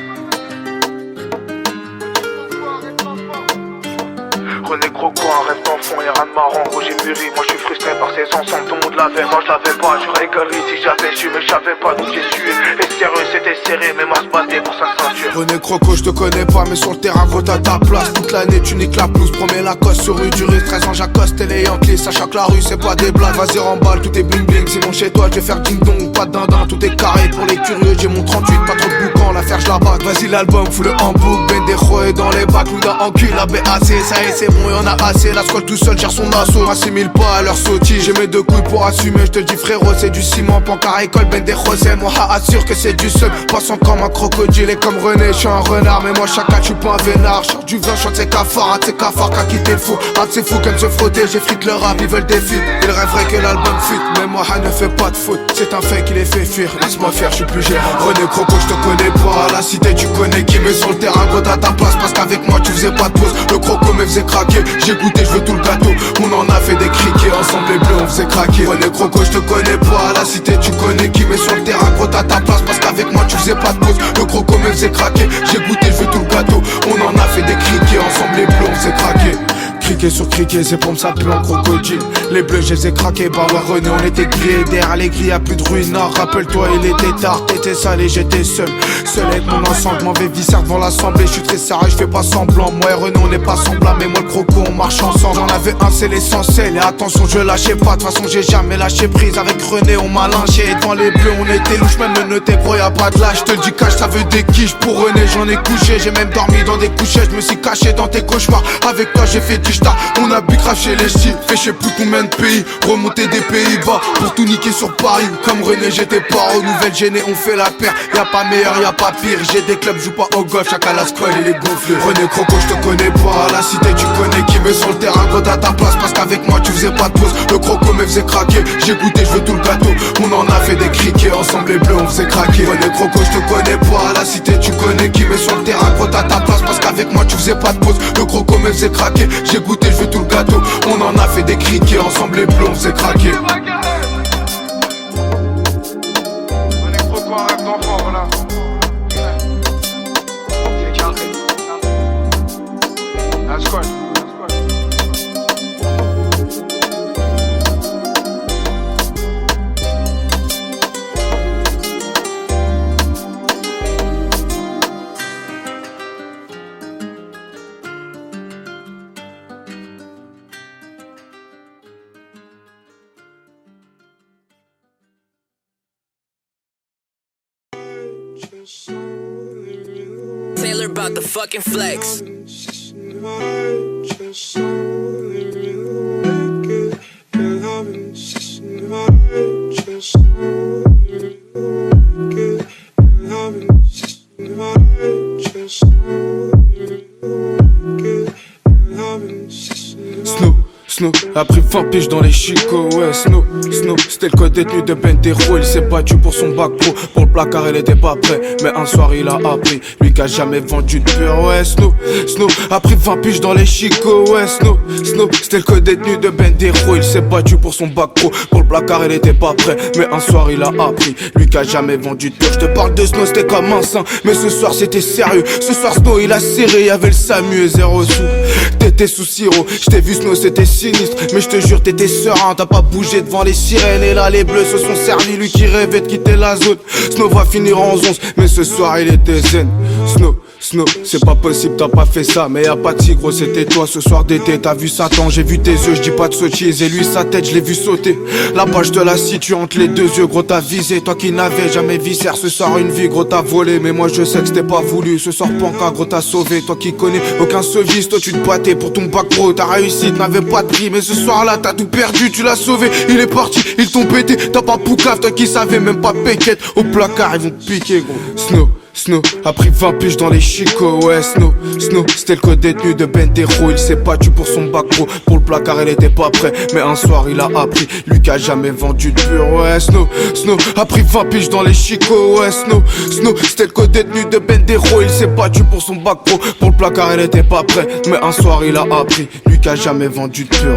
René Croco, un rêve d'enfant, y'a rien de marrant. Gros j'ai mûri, moi je suis frustré par ces ensembles. Tout le monde l'avait, moi je l'avais pas. Je rigolerie si j'avais su, mais je savais pas donc j'ai sué. Et sérieux c'était serré, mais moi se battait pour sa ceinture. René Croco, je te connais pas, mais sur le terrain gros t'as ta place. Toute l'année tu niques la pelouse, promets la cosse sur rue du risque. 13 ans j'accoste et les Yankees, sachant que la rue c'est pas des blagues. Vas-y remballe, tout est bling bling, sinon chez toi je vais faire ding dong. Pas de dindin, tout est carré pour les curieux. J'ai mon 38, pas trop de boucan, l'affaire je la bague. Vas-y l'album, fous le handbook, Bendejo est dans les bacs. Louda en cul, la BAC, ça y est c'est bon, y'en a assez. La squale tout seul cherche son assaut, assimile pas à leur sottise. J'ai mes 2 couilles pour assumer, je te dis frérot c'est du ciment. Pancart école, Bendejo c'est moi assure que c'est du seul. Passant comme un crocodile et comme René, je suis un renard. Mais moi chacun tu pas un vénard. Chante du vin, chante ses cafards, un de ses cafards qu'a quitté le fou. Un de ces fous qui aiment se frotter, j'ai frite le rap, ils veulent des feats. Ils rêveraient que l'album fuite, mais moi ne fait pas de faute. C'est un fait qui les fait fuir, laisse-moi faire, je suis plus gérant. René Croco, je te connais pas, à la cité tu connais qui met sur le terrain quand t'as ta place. Parce qu'avec moi tu faisais pas de pause, le croco me faisait craquer. J'ai goûté, je veux tout le gâteau, on en a fait des criquets. Ensemble les bleus on faisait craquer. René Croco, je te connais pas, à la cité tu connais qui met sur le terrain quand t'as ta place. Parce qu'avec moi tu faisais pas de pause, le croco me faisait craquer. J'ai goûté, je veux tout le gâteau, on en a fait des criquets. Ensemble les bleus on faisait craquer. Criquet sur criquet, c'est pour me s'appeler en crocodile. Les bleus, je les ai craqués, bah ouais René, on était grillés. Derrière les grilles, y'a plus de ruinards. Rappelle-toi, il était tard, t'étais sale et j'étais seul. Seul avec mon ensemble, m'en vais viscère devant l'assemblée. Je suis très sérieux, je fais pas semblant. Moi et René, on n'est pas semblables, mais moi le croco, on marche ensemble. J'en avais un, c'est l'essentiel. Et attention, je lâchais pas, de toute façon, j'ai jamais lâché prise. Avec René, on m'a lynché. Et devant les bleus, on était louche, même le noté, gros, y'a pas de lâche. Je te le dis, cache, ça veut des quiches. Pour René, j'en ai couché, j'ai même dormi dans des couchettes. Je me suis caché dans tes cauchemars. Avec toi, j'ai fait du star. On a bu grave chez les styles, fait je sais plus combien de pays. Remonter des Pays-Bas pour tout niquer sur Paris. Comme René j'étais pas aux nouvelles gênées, on fait la paire. Y'a pas meilleur, y'a pas pire. J'ai des clubs, joue pas au golf, chacun la squale il est gonflé. René Croco je te connais pas, à la cité tu connais qui met sur le terrain quand t'as ta place. Parce qu'avec moi tu faisais pas de pause, le croco me faisait craquer. J'ai goûté, je veux tout le gâteau, on en a fait des criquets. Ensemble les bleus on faisait craquer. René Croco je te connais pas, à la cité tu connais qui met sur le terrain quand t'as ta place. Parce qu'avec moi tu faisais pas de pause, le croco me faisait craquer. J'ai goûté, je veux tout le gâteau, on en a fait des criquets. Ensemble les bleus on faisait craquer. René Croco, un rêve d'enfant, voilà. C'est carré. La squale. Taylor about the fucking flex. Snow a pris 20 piges dans les chicots, ouais, Snow, c'était le code détenu de Bendero. Il s'est battu pour son bac pro, pour le placard il était pas prêt. Mais un soir il a appris, lui qui a jamais vendu de pur, ouais, Snow a pris 20 piges dans les chicots, ouais, Snow, c'était le code détenu de Bendero. Il s'est battu pour son bac pro, pour le placard il était pas prêt. Mais un soir il a appris, lui qui a jamais vendu de pur. Je te parle de Snow, c'était comme un saint, mais ce soir c'était sérieux. Ce soir Snow il a serré, y'avait le SAMU et 0 sous. T'étais sous sirop, j't'ai vu Snow c'était sinistre, mais je te jure t'étais serein, t'as pas bougé devant les sirènes. Et là les bleus se sont servis, lui qui rêvait de quitter la zone. Snow va finir en 11, mais ce soir il était zen. Snow, c'est pas possible, t'as pas fait ça. Mais y'a pas de si gros, c'était toi ce soir d'été. T'as vu Satan, j'ai vu tes yeux, j'dis pas de sottise. Et lui sa tête, je l'ai vu sauter. Là-bas je te la situe entre les deux yeux, gros t'as visé. Toi qui n'avais jamais viscère, ce soir une vie, gros t'as volé. Mais moi je sais que c'était pas voulu, ce soir Panka, gros t'as sauvé. Toi qui connais aucun sevice, toi tu te battais pour ton bac pro. T'as réussi, t'avais pas de prix, mais ce soir là t'as tout perdu, tu l'as sauvé. Il est parti, ils t'ont pété, t'as pas Poucave, toi qui savais même pas péquette. Au placard ils vont piquer gros. Snow a pris 20 piges dans les chicots, ouais, Snow, c'était le code détenu de Bendero. Il s'est battu pour son bac pro, pour le placard il était pas prêt. Mais un soir il a appris, lui qui a jamais vendu de pur, ouais, Snow a pris 20 piges dans les chicots, ouais, Snow, c'était le code détenu de Bendero. Il s'est battu pour son bac pro, pour le placard il était pas prêt. Mais un soir il a appris, lui qui a jamais vendu de pur.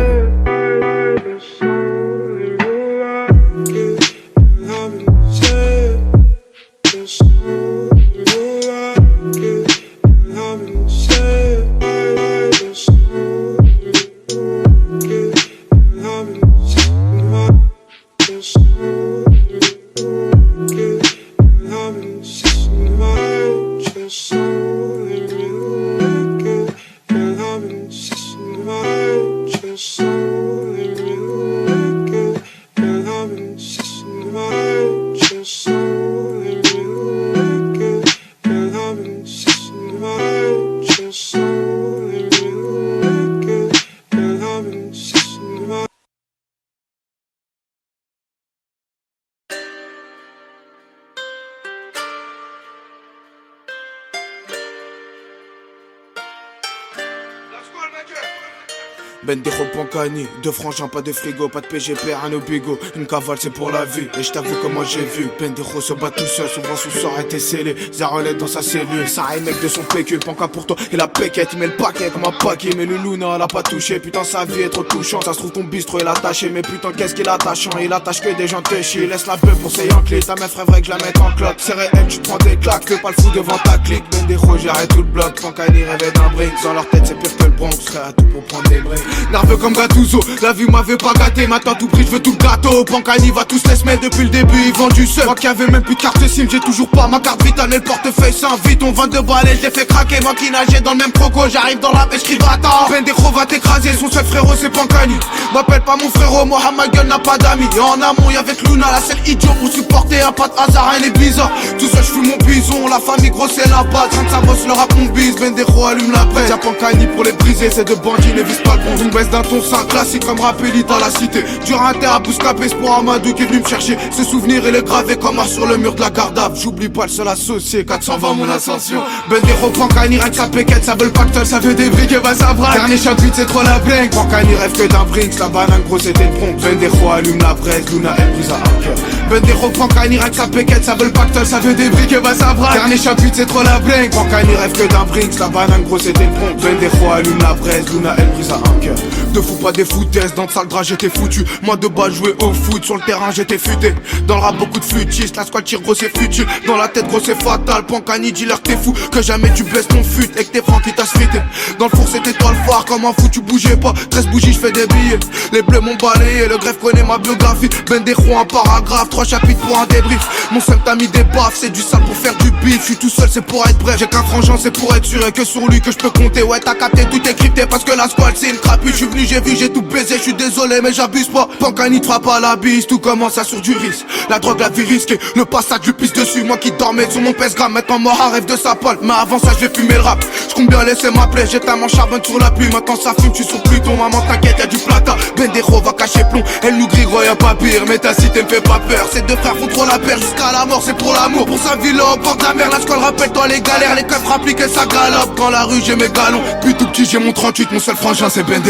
Bendero Pancani, 2 frangins, pas de frigo, pas de PGP, rien au bigot. Une cavale c'est pour la vie, et je t'avoue comment j'ai vu Bendero se bat tout seul, souvent son sort était scellé. Zarolette dans sa cellule, ça mec de son pécule. Panka pour toi et la péquette, il met le paquet comme un paquet. Mais le Luna l'a pas touché, putain sa vie est trop touchante. Ça se trouve ton bistrot est attaché, mais putain qu'est-ce qu'il est attachant. Il attache que des gens téchis, laisse la beuh pour ses Yankees. Ta meuf rêverait que je la mette en clope. C'est réel, tu te prends des claques, fais pas le fou devant ta clique. Bendero j'arrête tout le bloc, Pancani rêvait d'un brick. Dans leur tête c'est pire que le Bronx, serait à tout pour prendre des breaks. Nerveux comme Gattuso, la vie m'avait pas gâté. Maintenant tout prix, je veux tout le gâteau. Pancani va tous les semaines depuis le début, ils vendent du seul. Moi qui avait même plus de carte SIM, j'ai toujours pas ma carte vitale et le portefeuille sans vite. On 22 balles et je l'ai fait craquer. Moi qui nageais dans le même croco, j'arrive dans la pêche qui va attendre. Bendero va t'écraser, son seul frérot c'est Pancani. M'appelle pas mon frérot, moi à ma gueule n'a pas d'amis. Et en amont y'avait Luna, la seule idiot pour supporter. Un pas de hasard, elle est bizarre. Tout seul je fume mon bison, la famille grosse c'est la base. Quand ça bosse le rap mon bise, Bendero allume la presse. Y'a Pancani pour les briser, c'est de bandits, ne vise pas le bon. Une baisse d'un ton ça classique comme Rappeli dans la cité. Dur inter à Bouscapé, c'est pour Amadou qui est venu me chercher. Ce souvenir il est gravé comme un sur le mur de la Gardave. J'oublie pas le seul associé, 420 mon ascension. Bendero Pancani règle sa péquette, ça veut le pactole, ça veut des briques et bah ça braque. Dernier chapitre c'est trop la blingue. Pancani rêve que d'un Brinks, la banane gros c'était le Bronx. Bendero allume la braise, Luna elle brise à un cœur. Bendero Pancani règle sa péquette, ça veut le pactole, ça veut des briques et bah ça braque. Dernier chapitre c'est trop la blingue. Pancani rêve que d'un Brinks, la banane gros c'était le Bronx. Bendero allume la braise, Luna elle brise à un cœur. Ne fous pas des foutaises, dans le sale drap j'étais foutu. Moi de bas jouer au foot, sur le terrain j'étais futé. Dans le rap beaucoup de futistes, la squad tire gros c'est futile. Dans la tête gros c'est fatal, Pancani dis-leur que t'es fou. Que jamais tu baisses ton fut et que t'es franc qui t'a frité. Dans le four c'était toi le phare, comme un fou tu bougeais pas. 13 bougies j'fais des billets, les bleus m'ont balayé. Le greffe connaît ma biographie, Bendero un paragraphe, 3 chapitres pour un débrief. Mon seul t'a mis des baffes, c'est du sale pour faire du bif. J'suis tout seul c'est pour être bref, j'ai qu'un frangin c'est pour être sûr. Et que sur lui que j'peux compter, ouais t'as capté tout est crypté. Parce que la squad c'est une crabe. Depuis j'suis venu, j'ai vu, j'ai tout baisé, j'suis désolé mais j'abuse pas. Pancani te frappe à la bise, tout commence à sur du risque. La drogue, la vie risquée, le passage lui pisse dessus. Moi qui dormais sur mon pèse-gramme, maintenant mort à rêve de sa polle. Mais avant ça j'vais fumer le rap, j'compte bien laisser m'appeler. J'étais mon charbonne sur la pluie, maintenant ça fume, j'suis sur Pluton. Maman t'inquiète, y'a du plata, Bendero va cacher plomb. Elle nous grille, y'a pas pire, mais ta cité me fait pas peur. Ces deux frères font trop la paire, jusqu'à la mort c'est pour l'amour. Pour sa ville au bord de la mer, la scolle rappelle-toi les galères. Les keufs rappliquent et ça galope, dans la rue j'ai mes galons. Puis tout petit j'ai mon 38, mon seul frangin c'est Bendero.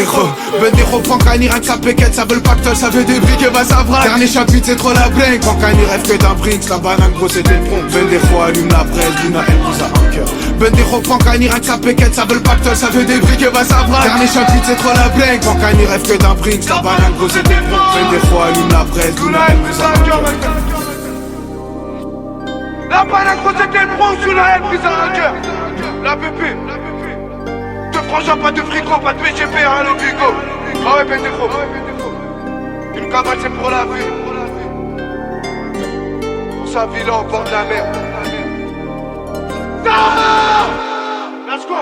Bendero, Pancani, rien que sa péquette, ça veut le pactole, ça veut des briques et bah ça vrac. Dernier chapitre c'est trop la brinque, Pancani rêve que d'un Brinks. La banane gros c'était le front, Bendero allume la braise, Luna elle vous a un cœur. Bendero, Pancani, rien que sa péquette, ça veut le pactole, ça veut des briques et bah ça vrac. Dernier chapitre c'est trop la brinque, Pancani rêve que d'un Brinks. La banane gros c'était le front, Bendero allume la braise, Luna elle vous a un cœur. La banane gros c'était le front, Luna elle vous a un cœur. La pépé. Deux frangins, pas de frigo, pas de BGP, rien au bigo. Ah ouais Bendero. Une cabane c'est pour la vie. Pour sa ville au bord de la mer. Let's go.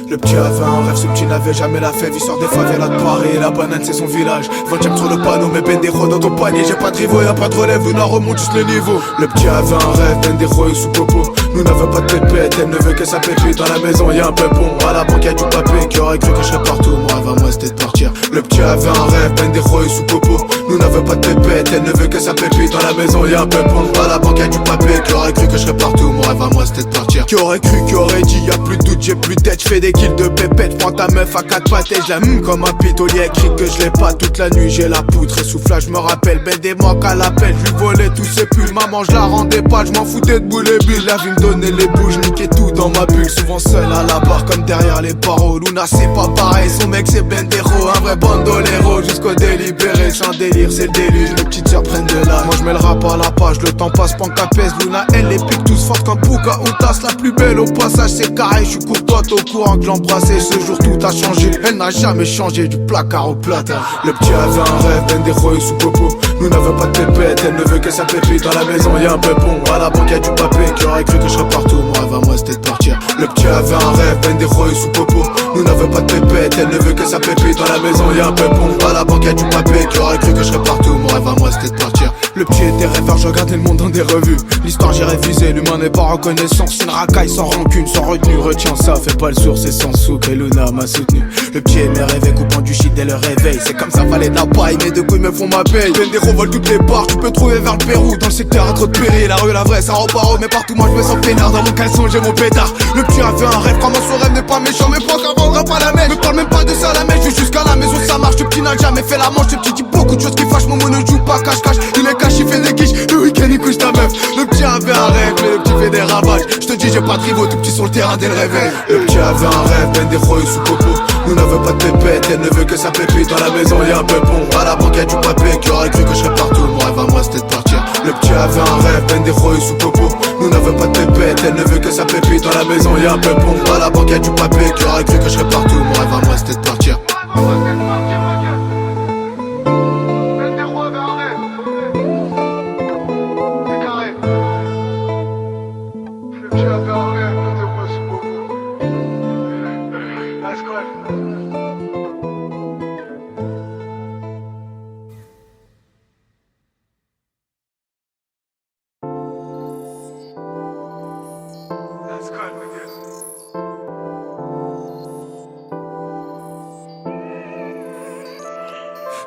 Le petit avait un rêve, ce petit n'avait jamais la fève. Il sort des favelas de Paris, la banane c'est son village. 20ème sur le panneau, mais Bendero dans ton panier. J'ai pas de rivaux, y'a pas de relève, Luna remonte juste le niveau. Le petit avait un rêve, Bendero est sous popo. Nous n'avons pas de pépette, elle ne veut que sa pépite. Dans la maison y'a un pépon, à la banque y'a du papier. Qui aurait cru que je serais partout, mon rêve à moi c'était de partir. Le petit avait un rêve, Bendero est sous popo. Nous n'avons pas de pépette, elle ne veut que sa pépite. Dans la maison y'a un pépon, à la banque y'a du papier. Qui aurait cru que je serais partout, mon rêve à moi c'était de partir. Qui aurait cru, qui aurait dit, y'a plus de doute, j'ai plus de tête. J'fais des kills de pépette, prends ta meuf à 4 pattes et je la comme un pitolier. Écrit que je l'ai pas toute la nuit, j'ai la poutre et soufflage me rappelle. Ben des manques à l'appel, je lui volais tous ses pulls. Maman je la rendais pas, je m'en foutais de boule et bulles. La vie me donnait les bouges, niquais tout dans ma bulle. Souvent seul à la barre comme derrière les barreaux. Luna c'est pas pareil, son mec c'est Bendero. Un vrai bandolero jusqu'au délibéré. C'est un délire, c'est le déluge, les petites sœurs prennent de l'âge. Moi je mets le rap à la page, le temps passe, panca pèse. Luna elle les pique tous fortes comme Pouka ou tasse. La plus belle au passage c'est carré, je suis courtois au courant que l'embrasser. Ce jour tout a changé, elle n'a jamais changé du placard au plata. Le petit avait un rêve, Bendero est sous popo. Nous n'avons pas de pépette, elle ne veut que sa pépite. Dans la maison y'a un pépon, à la banque y'a du papier. Qui aurait cru que je serais partout, mon rêve à moi c'était de partir. Le petit avait un rêve, Bendero est sous popo. Nous n'avons pas de pépette, elle ne veut que sa pépite. Dans la maison y'a un pépon, à la banque y'a du papier. Qui aurait cru que je serais partout, mon rêve à moi c'était de partir. Le petit était rêveur, je regardais le monde dans des revues. L'histoire j'ai révisé, l'humain n'est pas reconnaissant. C'est une racaille sans rancune, sans retenue. Retiens ça, fais pas le sourd, c'est sans souk. Et Luna m'a soutenu. Le petit aimait rêver, coupant du shit dès le réveil. C'est comme ça, fallait de la paille, mes deux couilles me font ma paye. Bendero vole toutes les parts, tu peux trouver vers le Pérou. Dans le secteur à trop de péril, la rue la vraie, ça repart. Mais partout moi je me sens peinard, dans mon caleçon j'ai mon pétard. Le petit avait un rêve, comment son rêve n'est pas méchant. Mais pas qu'avant on pas la mèche. Me parle même pas de ça la mèche, je vais jusqu'à la maison ça marche. Le petit n'a jamais fait la manche, le petit dit beaucoup de choses qui fâchent. Mon ne joue pas cache-cache, il est cache, il fait des quiches. Le week-end il couche ta meuf. Le petit avait un rêve, mais le petit fait des ravages. Je te dis j'ai pas de rivaux, tout petit sur le terrain dès le réveil. Le petit avait un rêve, Bendero est sous popo. Nous n'avons pas de pépette, elle ne veut que sa pépite. Dans la maison y'a un pépon, à la banque y'a du papier. Qui aurait cru que je serais partout, mon rêve à moi c'était de partir. Le petit avait un rêve, Bendero est sous popo. Nous n'avons pas de pépette, elle ne veut que sa pépite. Dans la maison y'a un pépon, à la banque y'a du papier. Qui aurait cru que je serais partout, mon rêve à moi c'était de partir.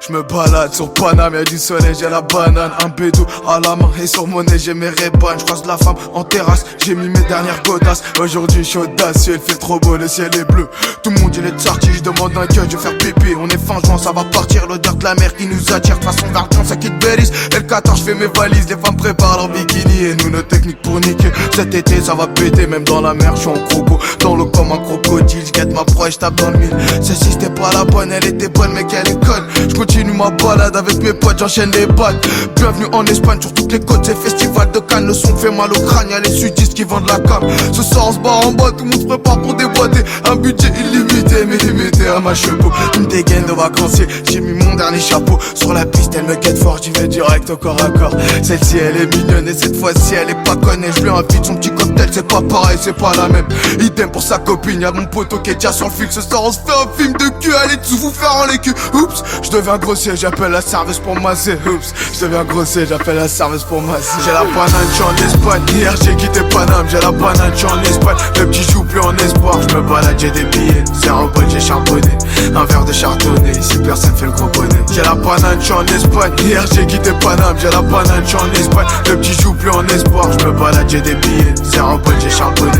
Je me balade sur Paname, y'a du soleil, j'ai la banane. Un bédou à la main et sur mon nez j'ai mes Ray-Ban. J'croise la femme en terrasse, j'ai mis mes dernières godasses. Aujourd'hui j'suis audacieux, il fait trop beau, le ciel est bleu. Tout le monde il est sorti, j'demande un gueule, je vais faire pipi. On est fin juin, ça va partir, l'odeur de la mer qui nous attire. De façon vers le ça quitte Bélis. L14 j'fais mes valises, les femmes préparent leur bikini. Et nous nos techniques pour niquer. Cet été ça va péter, même dans la mer j'suis en croco. Dans l'eau comme un crocodile, j'guette ma proie et j'tape dans le mille. Celle-ci c'était pas la bonne, elle était bonne mais qu'elle est conne. J'continue ma balade avec mes potes, j'enchaîne les battes. Bienvenue en Espagne, sur toutes les côtes, c'est festival de Cannes. Le son fait mal au crâne, y'a les sudistes qui vendent la cam. Ce soir on se bat en bas, tout le monde se prépare pour déboîter. Un budget illimité, mais limité à ma chevaux. Une dégaine de vacancier, j'ai mis mon dernier chapeau. Sur la piste elle me guette fort, j'y vais direct au corps à corps. Celle-ci elle est mignonne et cette fois-ci elle est pas conne. Et je lui invite son petit cocktail, c'est pas pareil, c'est pas la même. Idem pour sa copine, y'a mon poteau qui est déjà sur le fil. Ce soir on se fait un film de cul, allez tous vous faire en les culs. Oups, je deviens grossier, j'appelle la serveuse pour masser. Oups, je deviens grossier, j'appelle la serveuse pour masser. J'ai la banane, j'suis en Espagne. Hier j'ai quitté Paname, j'ai la banane, j'suis en Espagne. Le petit joue plus en espoir, j'me balade, j'ai des billets. 0 bol, j'ai charbonné. Un verre de chardonnay, si personne fait le gros bonnet. J'ai la banane, j'suis en Espagne. Hier j'ai quitté Paname, j'ai la banane, j'suis en Espagne. Le petit joue plus en espoir, j'me balade, j'ai des billets. 0 bol, j'ai charbonné.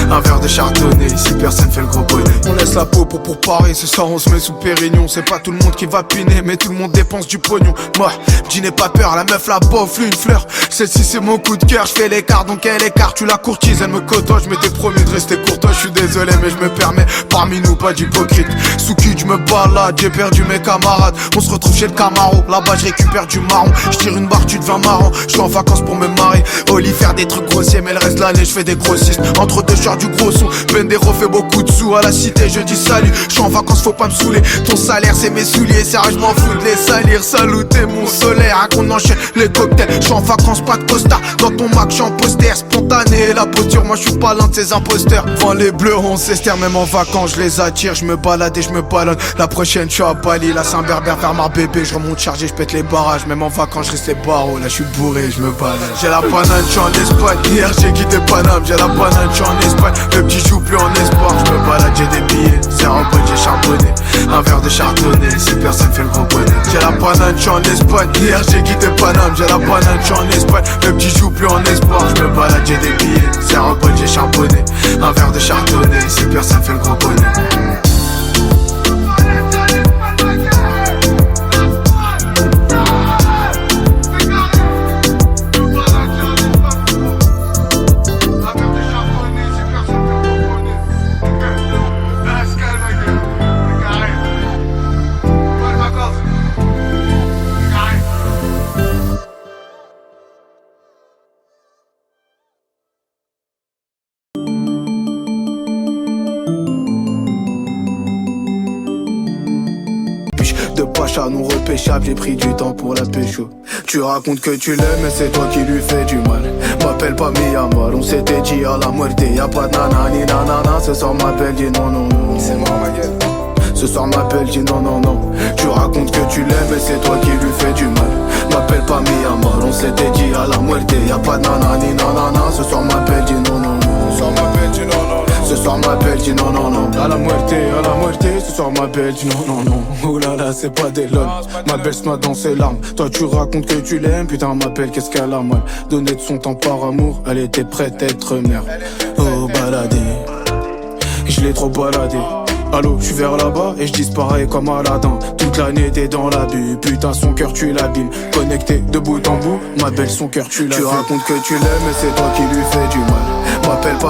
Un verre de chardonnay, si personne fait le gros bonnet. On laisse la peau pour Paris, ce soir on se met sous Pérignon. C'est pas tout le monde qui va piner, mais tout le monde dépense du pognon. Moi, j'dis n'ai pas peur, la meuf la bof, lui une fleur. Celle-ci c'est mon coup de cœur, j'fais l'écart donc elle écarte. Tu la courtises, elle me côtoie, j'm'étais promis de rester courtois. J'suis désolé mais j'me permets, parmi nous pas d'hypocrite. Sous qui j'me balade, j'ai perdu mes camarades. On se retrouve chez le Camaro, là-bas j'récupère du marron. J'tire une barre, tu deviens marrant. J'suis en vacances pour me marier. Au lit faire des trucs grossiers, mais le reste de l'année j'fais des grossistes. Entre deux chars du gros son, Bendero fait beaucoup de sous. À la cité je dis salut, j'suis en vacances faut pas me saouler. Ton salaire c'est mes souliers, sérieux j'm'en fous de les salir. Saluter mon solaire, hein, qu'on enchaîne les cocktails. J'suis en vacances pas de costard, dans ton Mac j'suis en poster. Spontané la posture, moi j'suis pas l'un de ces imposteurs. Devant les bleus on s'estère, même en vacances je les attire. J'me balade et j'me ballonne. La prochaine j'suis à Bali, là Saint-Berbère vers Marbébé. J'remonte chargé, j'pète les barrages. Même en vacances j'reste les barreaux, là j'suis bourré, j'me balade. J'ai la banane, j'suis en Espagne. Hier j'ai quitté Paname, j'ai la banane, j'suis en Espagne. Le petit joue plus en espoir, j'me balade, j'ai des billets. 0 bol, j'ai charbonné. Un verre de chardonnay, si personne fait le gros bonnet. J'ai la banane, j'suis en Espagne. Hier j'ai quitté Paname, j'ai la banane, j'suis en Espagne. Le petit joue plus en espoir, j'me balade, j'ai des billets. 0 bol, j'ai charbonné. Un verre de chardonnay, si personne fait le gros bonnet. De Pacha non repêchable, j'ai pris du temps pour la pécho. Tu racontes que tu l'aimes mais c'est toi qui lui fais du mal. M'appelle pas Miyamar, on s'était dit à la muerte. Y'a pas de nanani nanana, ce soir m'appelle, dis non non non. C'est mort ma gueule. Ce soir m'appelle, dis non non non. Tu racontes que tu l'aimes mais c'est toi qui lui fais du mal. M'appelle pas Miyamar, on s'était dit à la muerte. Y'a pas de nanani nanana, ce soir m'appelle, dis non non non. Ce soir m'appelle, dis non non non. Ce soir m'appelle, dis non non non. À la muerte, ce soir m'appelle, dis non non non. Oh là là, c'est pas des lol. Ma belle se noie dans ses larmes. Toi tu racontes que tu l'aimes, putain m'appelle, qu'est-ce qu'elle a mal. Donner de son temps par amour, elle était prête à être mère. Oh baladé, je l'ai trop baladé. Allô, je suis vers là-bas et je disparais comme Aladdin. Toute l'année t'es dans l'abus, putain son cœur tu l'abîmes. Connecté de bout en bout, ma belle son cœur tu l'abîmes. Tu racontes que tu l'aimes mais c'est toi qui lui fais du mal. M'appelle pas